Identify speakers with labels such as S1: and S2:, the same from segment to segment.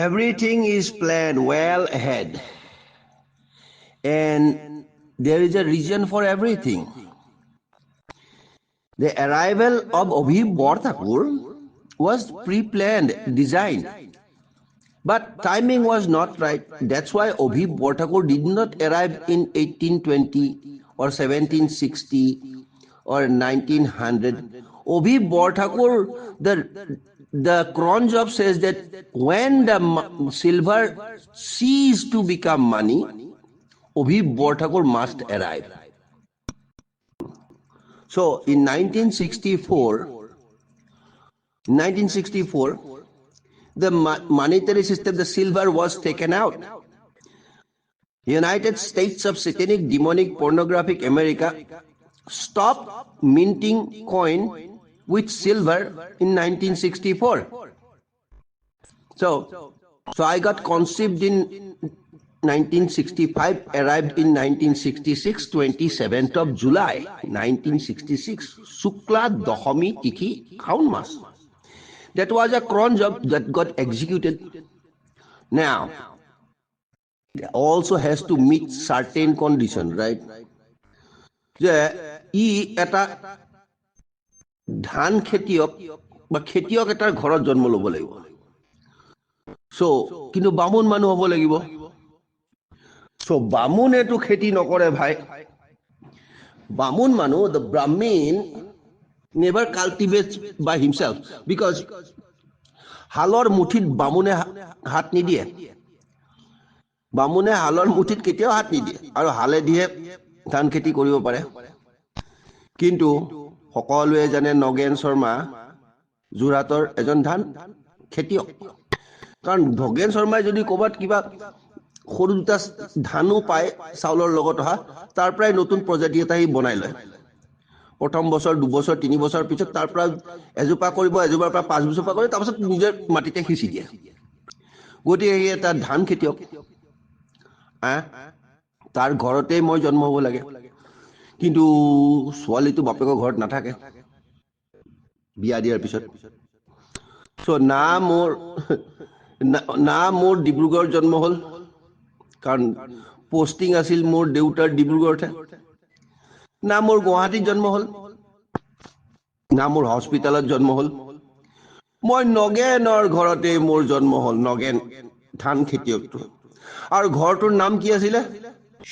S1: Everything is planned well ahead, and there is a reason for everything. The arrival of Abhi Borthakur was pre-planned, designed, but timing was not right. That's why Abhi Borthakur did not arrive in 1820 or 1760 or 1900. Abhi Borthakur, the Crown Job says that when the silver ceased to become money, Abhi Borthakur must arrive. So in 1964, the monetary system, the silver was taken out. United States of Satanic, Demonic, Pornographic America stopped minting coin with silver in 1964. So I got conceived in 1965, arrived in 1966, 27th of July, 1966, Shukla Dashami Tithi Khaun Mas. That was a cron job that got executed. Now, it also has to meet certain conditions, right? যে এটা ধান খেতিয়ক বা খেতিয়ক এটাৰ ঘৰত জন্ম ল'ব লাগিব। সো কিন্তু বামুণ মানুহ হ'ব লাগিব। সো বামুণেটো খেতি নকৰে ভাই। বামুণ মানুহ, the Brahmin never cultivates by himself because হালৰ মুঠিত বামুণে হাত নিদিয়ে। বামুণে হালৰ মুঠিত কেতিয়াও হাত নিদিয়ে আৰু হালে দিয়ে ধান খেতি কৰিব পাৰে। কিন্তু সকলোৱে জানে নগেন শৰ্মা যোৰহাটৰ এজন ধান খেতিয়ক। কাৰণ নগেন শৰ্মাই যদি ক'ৰবাত কিবা সৰু দুটা ধানো পায় চাউলৰ লগত অহা, তাৰ পৰাই নতুন প্ৰজাতি এটা সি বনাই লয়। প্ৰথম বছৰ, 2 বছৰ, 3 বছৰ পিছত তাৰ পৰা এজোপা কৰিব, এজোপাৰ পৰা 5 বছৰ কৰে, তাৰপিছত নিজৰ মাটিতে সিঁচি দিয়ে। গতিকে সি এটা ধান খেতিয়ক। তাৰ ঘৰতেই মই জন্ম হ'ব লাগে, কিন্তু ছোৱালীটো বাপেকৰ ঘৰত নাথাকে বিয়া দিয়াৰ পিছত। না মোৰ ডিব্ৰুগড় জন্ম হ'ল, কাৰণ পোষ্টিং আছিল মোৰ দেউতাৰ ডিব্ৰুগড়তে। না মোৰ গুৱাহাটীত জন্ম হ'ল, না মোৰ হস্পিটেলত জন্ম হ'ল। মই নগেনৰ ঘৰতে মোৰ জন্ম হ'ল, নগেন ধান খেতিয়কটো। আৰু ঘৰটোৰ নাম কি আছিলে?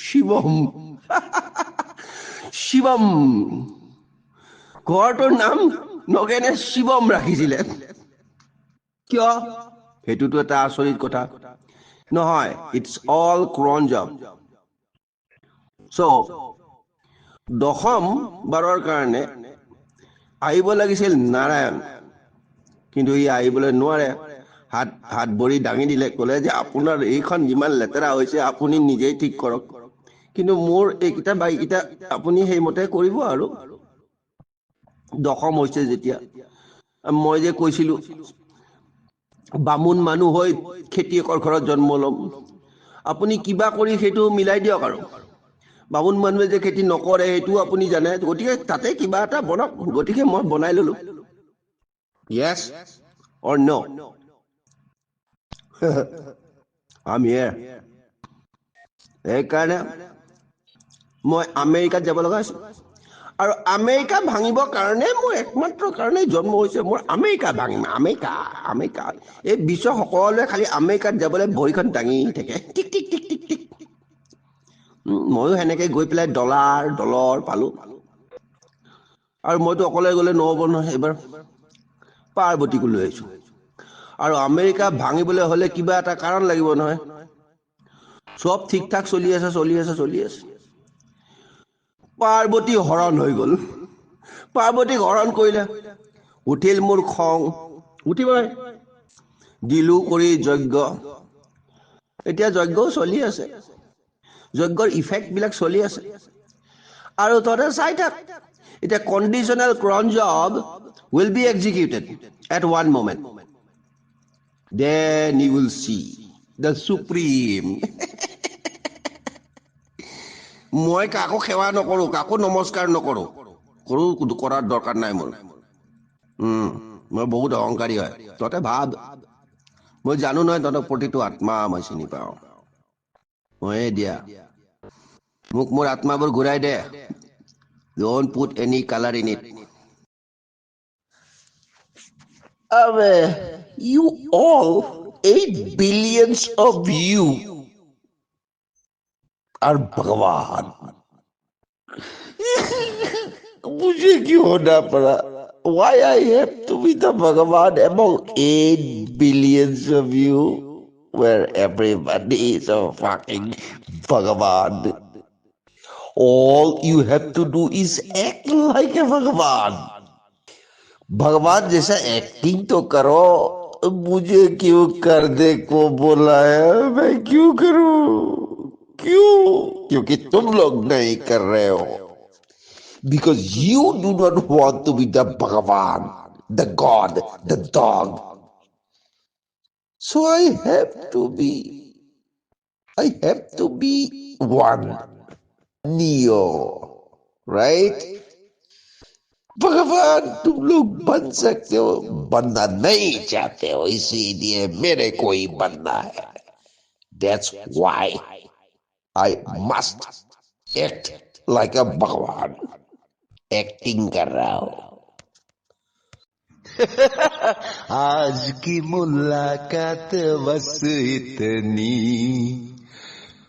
S1: শিৱম। শিৱম। ঘৰটোৰ নাম নগেনে শিৱম ৰাখিছিলে। কিয়? সেইটোতো এটা আচৰিত কথা নহয়। It's all crown job. দশম বাৰৰ কাৰণে আহিব লাগিছিল নাৰায়ণ, কিন্তু ই আহিবলৈ নোৱাৰে। হাত ভৰি দাঙি দিলে, ক'লে যে আপোনাৰ এইখন যিমান লেতেৰা হৈছে আপুনি নিজেই ঠিক কৰক, কিন্তু মোৰ এইকেইটা বাৰীকেইটা আপুনি সেইমতে কৰিব। আৰু দশম হৈছে যেতিয়া, মই যে কৈছিলো বামুণ মানুহ হৈ খেতিয়কৰ ঘৰত জন্ম ল'ম, আপুনি কিবা কৰি সেইটো মিলাই দিয়ক। আৰু বামুণ মানুহে যে খেতি নকৰে সেইটোও আপুনি জানে, গতিকে তাতে কিবা এটা বনাওক। গতিকে মই বনাই ললো। Yes or no? I'm here. সেইকাৰণে মই আমেৰিকাত যাব লগা হৈছে। আৰু আমেৰিকা ভাঙিবৰ কাৰণে মোৰ একমাত্ৰ কাৰণে জন্ম হৈছে, মোৰ আমেৰিকা ভাঙিম। আমেৰিকা এই বিশ্ব সকলোৱে খালি আমেৰিকাত যাবলৈ ভৰিখন দাঙি থাকে, টিক টিক টিক টিক টিক। ময়ো সেনেকে গৈ পেলাই ডলাৰ পালো। আৰু মইতো অকলে গ'লে নহ'ব নহয়, এইবাৰ পাৰ্বতীকো লৈ আহিছো। আৰু আমেৰিকা ভাঙিবলৈ হ'লে কিবা এটা কাৰণ লাগিব নহয়। চব ঠিক ঠাক চলি আছে। পাৰ্বতী হৰণ হৈ গ'ল। পাৰ্বতীক হৰণ কৰিলে, উঠিল মোৰ খং। উঠিবই। দিলো কৰি যজ্ঞ। এতিয়া যজ্ঞও চলি আছে, যজ্ঞৰ ইফেক্ট বিলাক চলি আছে। আৰু তহঁতে চাই থাক, এতিয়া conditional crown job will be executed at one moment. Then you will see the supreme. মই কাকো সেৱা নকৰো, কাকো নমস্কাৰ নকৰো, কৰাৰ দৰকাৰ নাই মোৰ। মই বহুত অহংকাৰী হয়। তহঁতে ভাব, মই জানো নহয় তহঁতক প্ৰতিটো আত্মা মই চিনি পাওঁ। ময়ে দিয়া মোক মোৰ আত্মাবোৰ ঘূৰাই দে। Don't put any color in it. You all, 8 billions of you are Bhagavan. मुझे क्यों होना पड़ा? Why I have to be the Bhagavan among 8 billions of you, where everybody is a fucking Bhagavan? All you have to do is act like a Bhagavan. भगवान जैसा acting तो करो। मुझे क्यों करने को बोला है? मैं क्यों करूं? क्यों? क्योंकि तुम लोग नहीं कर रहे हो। Because you do not want to be the Bhagavan, the God, the dog. So I have to be one. Neo. Right? भगवान तुम लोग बन सकते हो, बनना नहीं चाहते हो, इसीलिए मेरे को ही बनना है। That's why I must act like a भगवान। एक्टिंग कर रहा हूँ।
S2: आज की मुलाकात बस इतनी,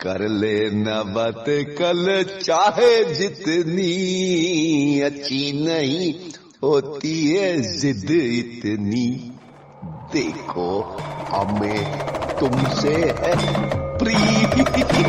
S2: कर लेना बात कल चाहे जितनी, अच्छी नहीं होती है जिद इतनी, देखो हमें तुमसे है प्रीत कितनी।